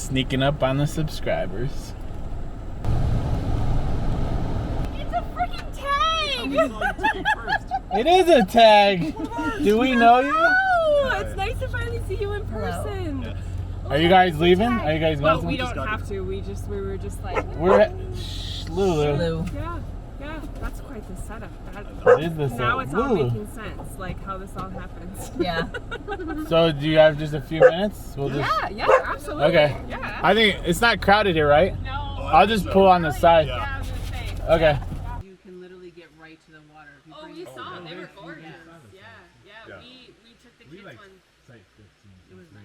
Sneaking up on the subscribers. It's a freaking tag! It is a tag! Do we know you? Oh, it's nice to finally see you in person. Yeah. Are you guys leaving? Are you guys going? Well, we don't have to. We were just like... We're Lulu. Yeah, that's quite the setup. That is the setup. Now it's all making sense, like how this all happens. Yeah. So do you have just a few minutes? Yeah, absolutely. Okay. Yeah. I think it's not crowded here, right? No. I'll just pull on the side. Yeah, I was gonna say. Okay. You can literally get right to the water. If you Oh, bring we it saw over. them. They were gorgeous. Yeah. Yeah. We took the kids one. Site 15. It was nice.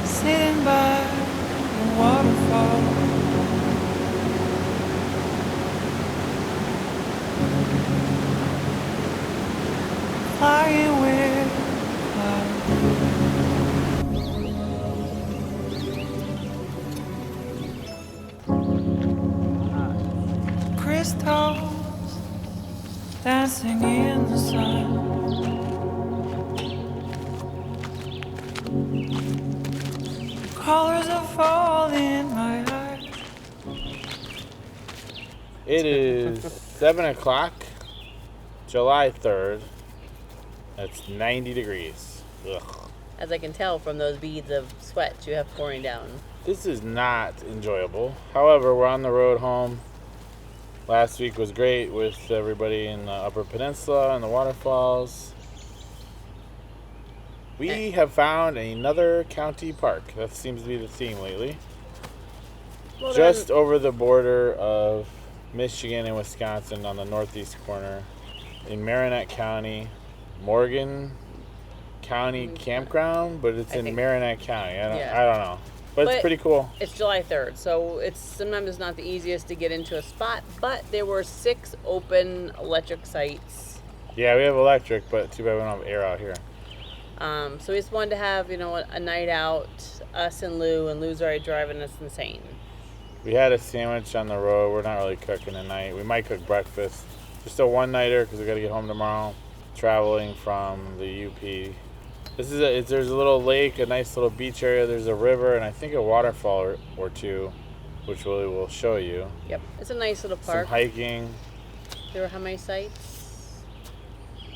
Sitting by the waterfall, flying with clouds. Crystals dancing in the sun. Colors are falling in my eyes. It is 7 o'clock, July 3rd. It's 90 degrees. Ugh. As I can tell from those beads of sweat you have pouring down. This is not enjoyable. However, we're on the road home. Last week was great with everybody in the Upper Peninsula and the waterfalls. We have found another county park. That seems to be the theme lately. Well, Just over the border of Michigan and Wisconsin on the northeast corner in Marinette County, Morgan County Campground, but it's in Marinette County. I don't know. But it's pretty cool. It's July 3rd, so it's sometimes not the easiest to get into a spot, but there were 6 open electric sites. Yeah, we have electric, but too bad we don't have air out here. So we just wanted to have, a night out, us and Lou's already driving us insane. We had a sandwich on the road. We're not really cooking tonight. We might cook breakfast. Just a one-nighter because we got to get home tomorrow. Traveling from the UP. There's a little lake, a nice little beach area. There's a river and I think a waterfall or two, which we will show you. Yep, it's a nice little park. Some hiking. There were how many sites?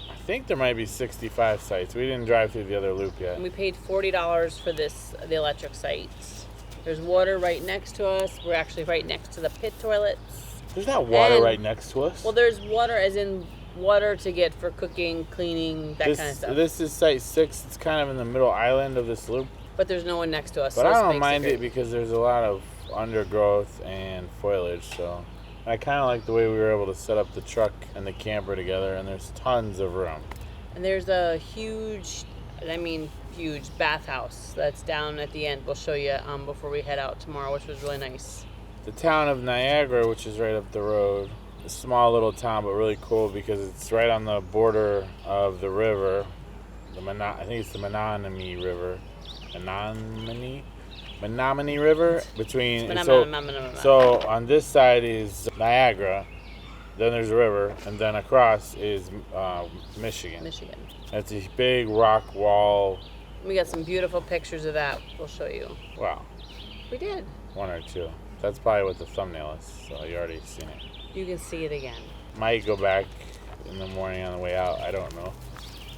I think there might be 65 sites. We didn't drive through the other loop yet. And we paid $40 for the electric sites. There's water right next to us. We're actually right next to the pit toilets. There's not water right next to us. Well, there's water as in water to get for cooking, cleaning, that kind of stuff. This is site 6. It's kind of in the middle island of this loop. But there's no one next to us. But so I don't mind it because there's a lot of undergrowth and foliage. So I kind of like the way we were able to set up the truck and the camper together. And there's tons of room. And there's a huge bathhouse that's down at the end. We'll show you before we head out tomorrow, which was really nice. The town of Niagara, which is right up the road. A small little town, but really cool because it's right on the border of the river. I think it's the Menominee River. Menominee River between. So on this side is Niagara, then there's a river, and then across is Michigan. It's a big rock wall. We got some beautiful pictures of that. We'll show you. Wow. We did. 1 or 2. That's probably what the thumbnail is. So you already seen it. You can see it again. Might go back in the morning on the way out. I don't know.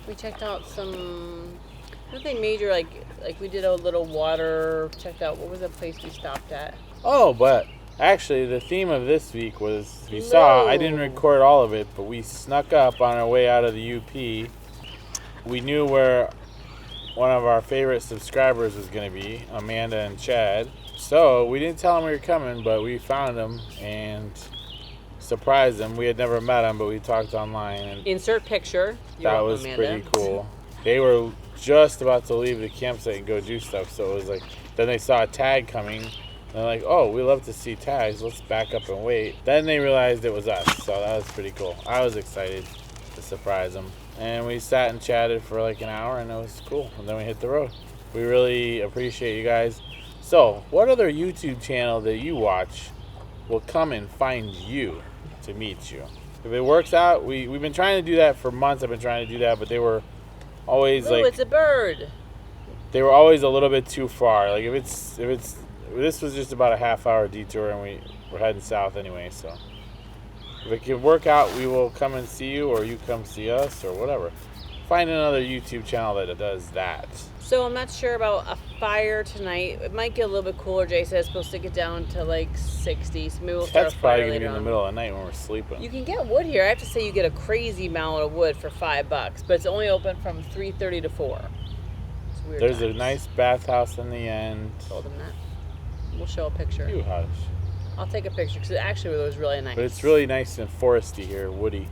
We checked out nothing major, like we did a little water, checked out, what was that place we stopped at? Oh, but actually the theme of this week was, I didn't record all of it, but we snuck up on our way out of the UP. We knew where one of our favorite subscribers was going to be, Amanda and Chad. So we didn't tell them we were coming, but we found them and surprised them. We had never met them, but we talked online. And insert picture. that was pretty cool. They were just about to leave the campsite and go do stuff. So it was like, then they saw a tag coming. And they're like, oh, we love to see tags. Let's back up and wait. Then they realized it was us. So that was pretty cool. I was excited to surprise them. And we sat and chatted for like an hour, and it was cool. And then we hit the road. We really appreciate you guys. So what other YouTube channel that you watch will come and find you to meet you? If it works out, we've been trying to do that for months. I've been trying to do that, but they were always Oh, like, it's a bird. they were always a little bit too far. Like if it's this was just about a half-hour detour, and we're heading south anyway. So if it can work out, we will come and see you, or you come see us, or whatever. Find another YouTube channel that does that. So I'm not sure about a fire tonight. It might get a little bit cooler. Jay said it's supposed to get down to like 60, so maybe we'll start That's a probably fire gonna be later in the on. middle of the night when we're sleeping. You can get wood here. I have to say you get a crazy amount of wood for $5, but it's only open from 3:30 to 4. It's weird. There's a times. nice bathhouse in the end. Told him that. We'll show a picture. You hush. I'll take a picture because it actually was really nice. But it's really nice and foresty here, woody.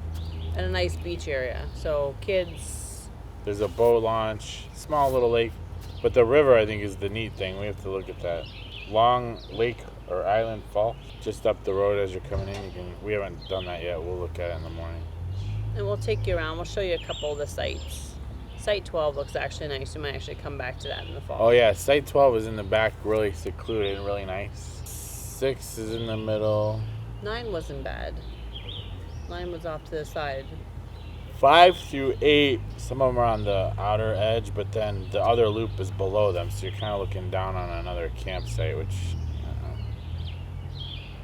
And a nice beach area. So kids. There's a boat launch, small little lake. But the river, I think, is the neat thing. We have to look at that. Long Lake or Island Fall, just up the road as you're coming in. We haven't done that yet. We'll look at it in the morning. And we'll take you around. We'll show you a couple of the sites. Site 12 looks actually nice. We might actually come back to that in the fall. Oh yeah, Site 12 is in the back, really secluded and really nice. 6 is in the middle. 9 wasn't bad. 9 was off to the side. 5 through 8, some of them are on the outer edge, but then the other loop is below them, so you're kind of looking down on another campsite, which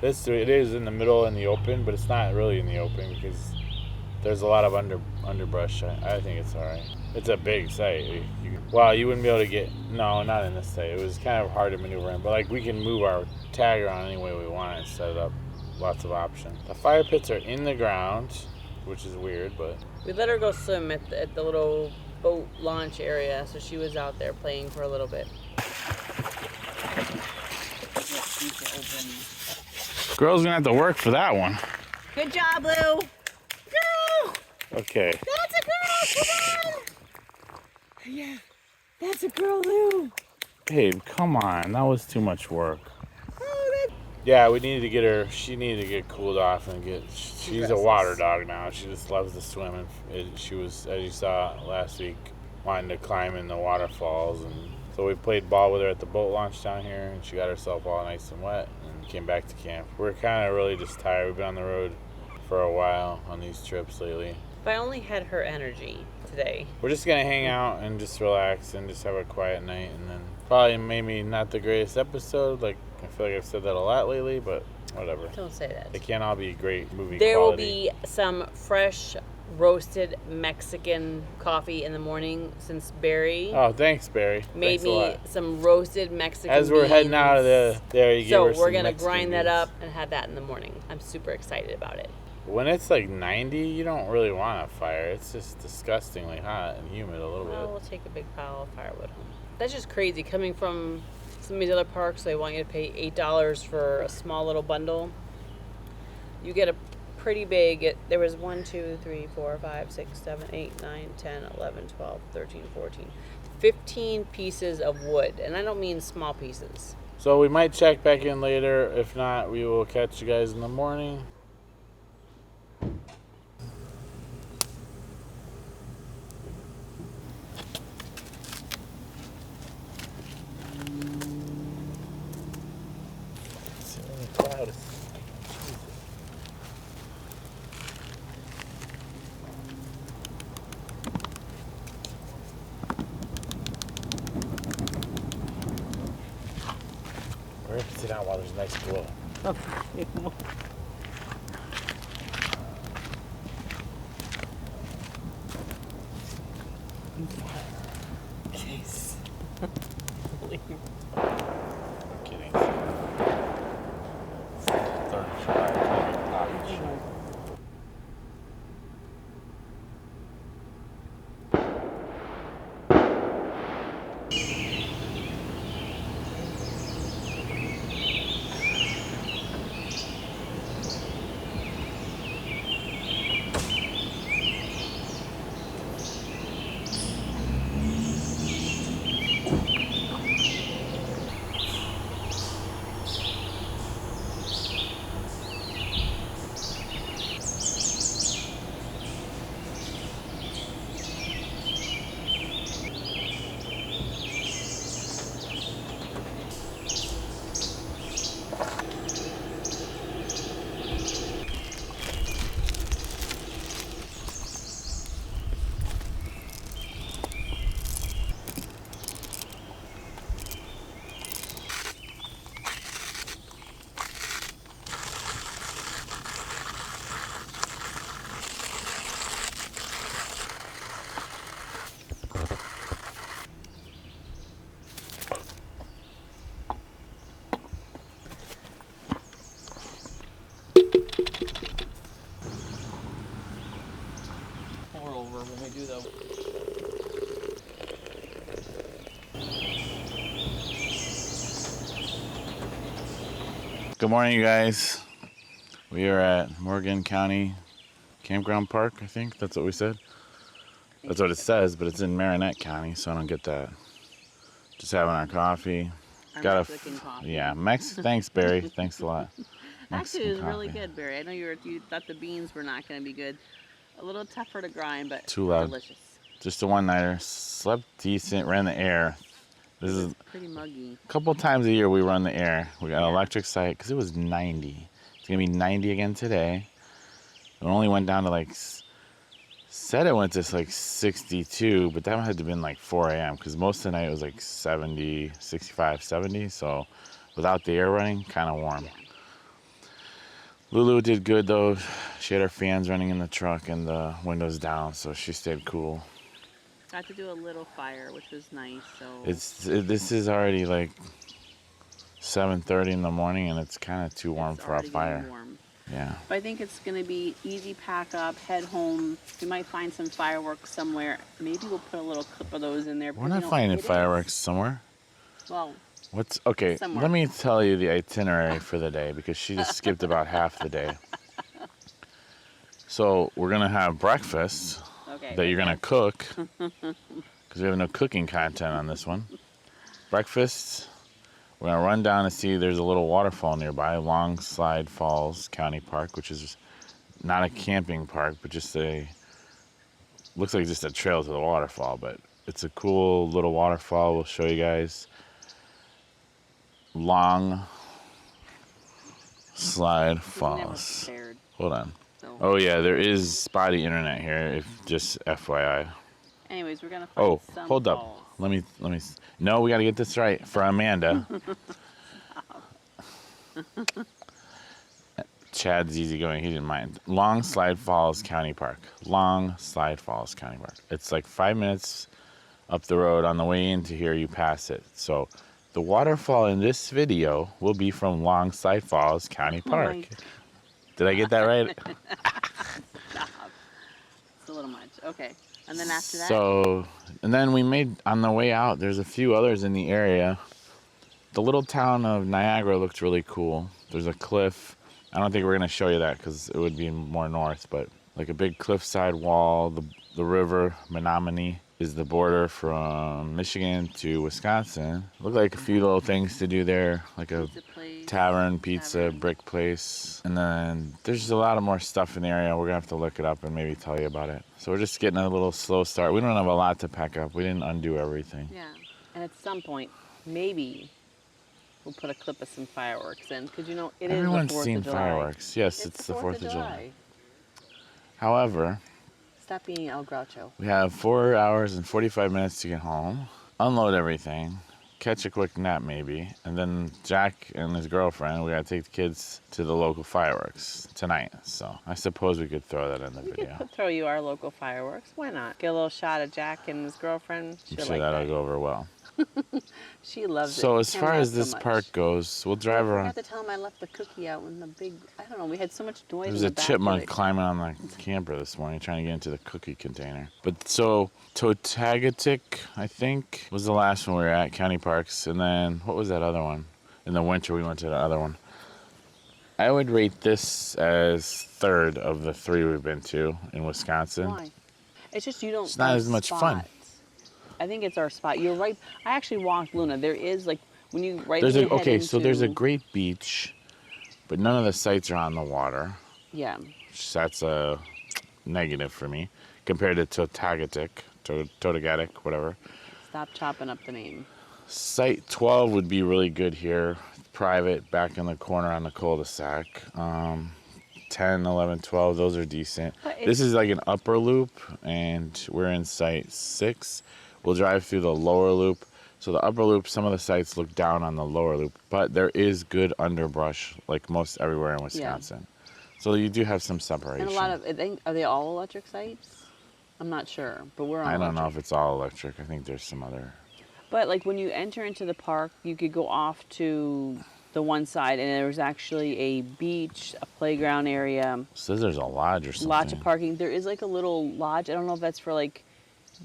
it is in the middle in the open, but it's not really in the open because there's a lot of underbrush. I think it's all right. It's a big site. You wouldn't be able to get, no, not in this site. It was kind of hard to maneuver in, but like we can move our tag around any way we want and set it up. Lots of options. The fire pits are in the ground, which is weird, but We let her go swim at the little boat launch area, so she was out there playing for a little bit. girl's gonna have to work for that one. Good job, Lou! Girl! Okay. That's a girl! Come on! Yeah, that's a girl, Lou! Babe, come on. That was too much work. Oh, Yeah, we needed to get her. She needed to get cooled off and get. She's a water dog now. She just loves to swim, and she was, as you saw last week, wanting to climb in the waterfalls. And so we played ball with her at the boat launch down here, and she got herself all nice and wet and came back to camp. We're kind of really just tired. We've been on the road for a while on these trips lately. if I only had her energy today. We're just gonna hang out and just relax and just have a quiet night, and then probably maybe not the greatest episode. Like I feel like I've said that a lot lately, but whatever. Don't say that. They can't all be great movie There will quality. be some fresh roasted Mexican coffee in the morning since Barry Oh, thanks, Barry. made Thanks a me lot. some roasted Mexican As we're heading out of beans. there, you give So her we're some gonna Mexican grind that beans. up and have that in the morning. I'm super excited about it. When it's like 90, you don't really want a fire. It's just disgustingly hot and humid a little Well, bit. we'll take a big pile of firewood home. That's just crazy. Coming from some of these other parks, they want you to pay $8 for a small little bundle. You get a pretty big, there was 1, 2, 3, 4, 5, 6, 7, 8, 9, 10, 11, 12, 13, 14, 15 pieces of wood. And I don't mean small pieces. So we might check back in later. If not, we will catch you guys in the morning. It's really cloudy. We're gonna sit down while there's a nice glow. Jeez. I'm kidding. It's the 3rd of July. Good morning, you guys. We are at Morgan County Campground Park, I think. That's what we said. That's what it says, but it's in Marinette County, so I don't get that. Just having our coffee. Our Got Mexican coffee. Yeah, thanks, Barry. Thanks a lot. Actually, it was Mexican really coffee. good, Barry. I know you thought the beans were not going to be good. A little tougher to grind, but Too loud. delicious. Just a one-nighter. Slept decent, ran the air. This is Pretty muggy. a couple times a year we run the air. We got an electric site because it was 90. It's going to be 90 again today. It only went down to like, said it went to like 62, but that had to have been like 4 a.m. because most of the night it was like 70, 65, 70. So without the air running, kind of warm. Yeah. Lulu did good though. She had her fans running in the truck and the windows down, so she stayed cool. Got to do a little fire, which was nice. So This is already like 7:30 in the morning, and it's kind of too warm it's for a already fire. getting warm. Yeah. But I think it's going to be easy pack up, head home. We might find some fireworks somewhere. Maybe we'll put a little clip of those in there. We're not finding fireworks somewhere. Well, Okay, somewhere. let me tell you the itinerary for the day because she just skipped about half the day. So we're going to have breakfast okay. that you're going to cook because we have no cooking content on this one. Breakfast, we're going to run down and see there's a little waterfall nearby, Long Slide Falls County Park, which is not a camping park, but looks like just a trail to the waterfall, but it's a cool little waterfall. We'll show you guys. Long Slide Falls. Prepared, Hold on. so. Oh yeah, there is spotty internet here. If just FYI. Anyways, we're gonna find Oh, some hold up. falls. Let me. No, we got to get this right for Amanda. Chad's easygoing. He didn't mind. Long Slide Falls County Park. Long Slide Falls County Park. It's like 5 minutes up the road. On the way into here, you pass it. So the waterfall in this video will be from Long Slide Falls County Park. my- Did I get that right? Stop. It's a little much. Okay. And then after that, So, and then we made, on the way out, there's a few others in the area. The little town of Niagara looked really cool. There's a cliff. I don't think we're going to show you that because it would be more north, but like a big cliffside wall. The river, Menominee, is the border from Michigan to Wisconsin. Looked like a few little things to do there, like a pizza place. tavern, pizza, Tavern. brick place. And then there's a lot of more stuff in the area. We're going to have to look it up and maybe tell you about it. So we're just getting a little slow start. We don't have a lot to pack up. We didn't undo everything. Yeah. And at some point, maybe we'll put a clip of some fireworks in because it is Everyone's the 4th seen of July. fireworks. Yes, it's the 4th of July. However, Stop being El Groucho. we have 4 hours and 45 minutes to get home, unload everything, catch a quick nap maybe, and then Jack and his girlfriend, we got to take the kids to the local fireworks tonight. So I suppose we could throw that in the We video. could throw you our local fireworks. Why not? Get a little shot of Jack and his girlfriend. I'm She'll sure like that'll that. go over well. She loves it. So as Him far not as so this much. park goes, we'll drive I around. forgot to tell him I left the cookie out in the big. I don't know. We had so much noise. There was in a the back chipmunk of it. climbing on the camper this morning trying to get into the cookie container. But so Totagatik, I think, was the last one we were at, County Parks. And then what was that other one? In the winter we went to the other one. I would rate this as third of the 3 we've been to in Wisconsin. Why? It's just you don't. It's not have as much fun. spots. I think it's our spot. You're right. I actually walked Luna. There is like when you right. There's when you a, head okay, so there's a into- great beach, but none of the sites are on the water. Yeah. That's a negative for me compared to Totagatik, whatever. Stop chopping up the name. Site 12 would be really good here. Private, back in the corner on the cul-de-sac. 10, 11, 12, those are decent. But This is like an upper loop, and we're in site 6. We'll drive through the lower loop. So the upper loop, some of the sites look down on the lower loop, but there is good underbrush, like most everywhere in Wisconsin. So you do have some separation. And a lot of are they all electric sites? I'm not sure, but we're on. I don't know electric. if it's all electric. I think there's some other. But like when you enter into the park, you could go off to the one side, and there's actually a beach, a playground area, Says there's a lodge or something. lots of parking. There is like a little lodge. I don't know if that's for like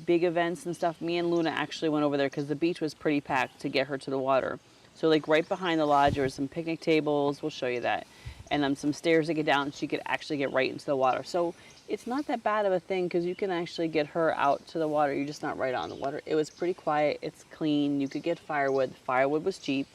big events and stuff. Me and Luna actually went over there because the beach was pretty packed to get her to the water. So like right behind the lodge, there was some picnic tables. We'll show you that, and some stairs to get down. She could actually get right into the water. So it's not that bad of a thing because you can actually get her out to the water. You're just not right on the water. It was pretty quiet. It's clean. You could get firewood. Firewood was cheap,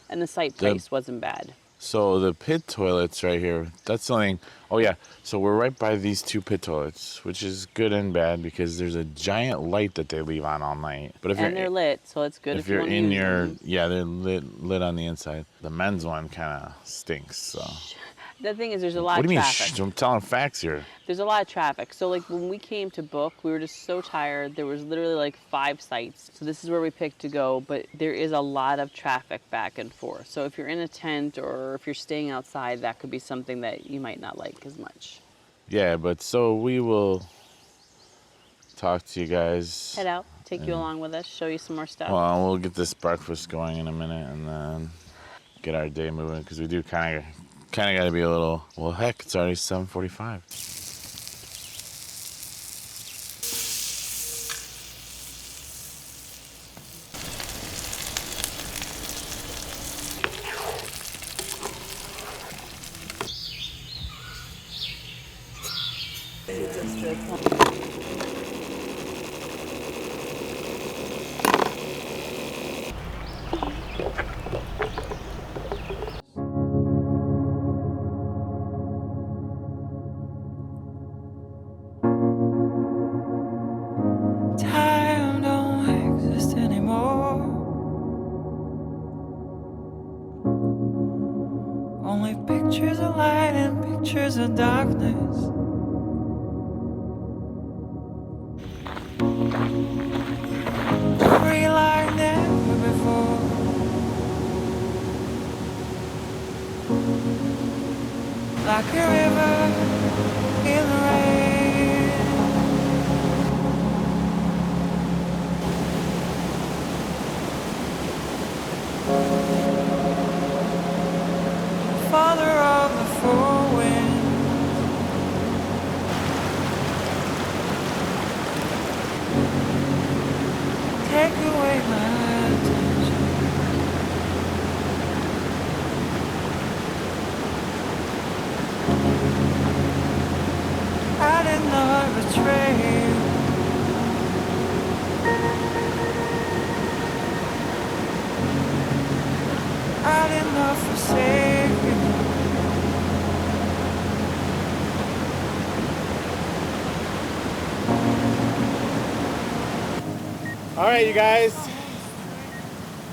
and the site price wasn't bad. So the pit toilets right here, that's something. Oh yeah, so we're right by these 2 pit toilets, which is good and bad because there's a giant light that they leave on all night. But if They're lit, so it's good if you're you in use your them. they're lit on the inside. The men's one kind of stinks. So The thing is, there's a lot what of do you mean? traffic. I'm telling facts here. There's a lot of traffic. So like when we came to book, we were just so tired. There was literally like 5 sites. So this is where we picked to go, but there is a lot of traffic back and forth. So if you're in a tent or if you're staying outside, that could be something that you might not like as much. Yeah, but so we will talk to you guys. Head out, take you along with us, show you some more stuff. Well, we'll get this breakfast going in a minute and then get our day moving because we do kind of got to be a little. Well, heck, it's already 7:45. Time don't exist anymore. Only pictures of light and pictures of darkness. Free like never before. Like a river in the rain. Father of the four winds. Take away my attention. I did not betray you. I did not forsake you. All right, you guys.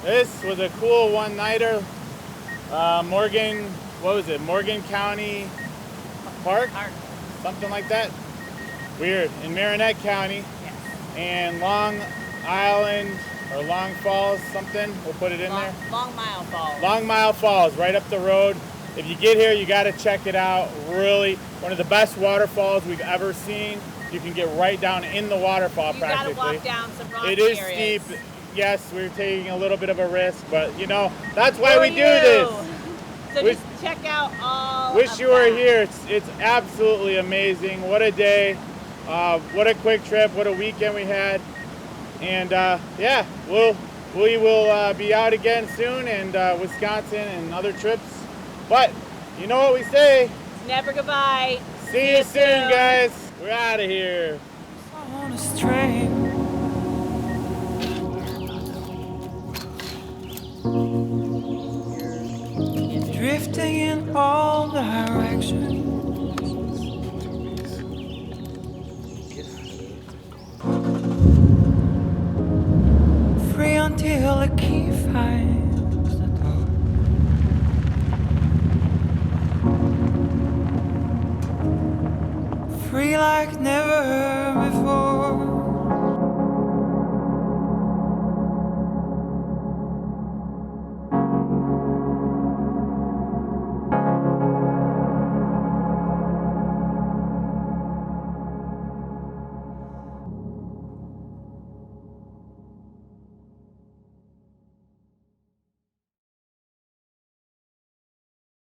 This was a cool one-nighter. Morgan, what was it? Morgan County Park? Something like that. Weird. In Marinette County. Yes. And Long Island or Long Falls, something. We'll put it in there. Long Mile Falls. Long Mile Falls, right up the road. If you get here, you got to check it out. Really, one of the best waterfalls we've ever seen. You can get right down in the waterfall practically. You gotta walk down some rocky It is areas. steep. Yes, we're taking a little bit of a risk, but you know, that's why we do this. So Wish- just check out all Wish of you were that. here. It's absolutely amazing. What a day. What a quick trip. What a weekend we had. And yeah, we will be out again soon, and Wisconsin and other trips. But you know what we say. Never goodbye. See you soon, guys. We're out of here. On a string. Drifting in all directions. Free until the key finds the door. Free like never.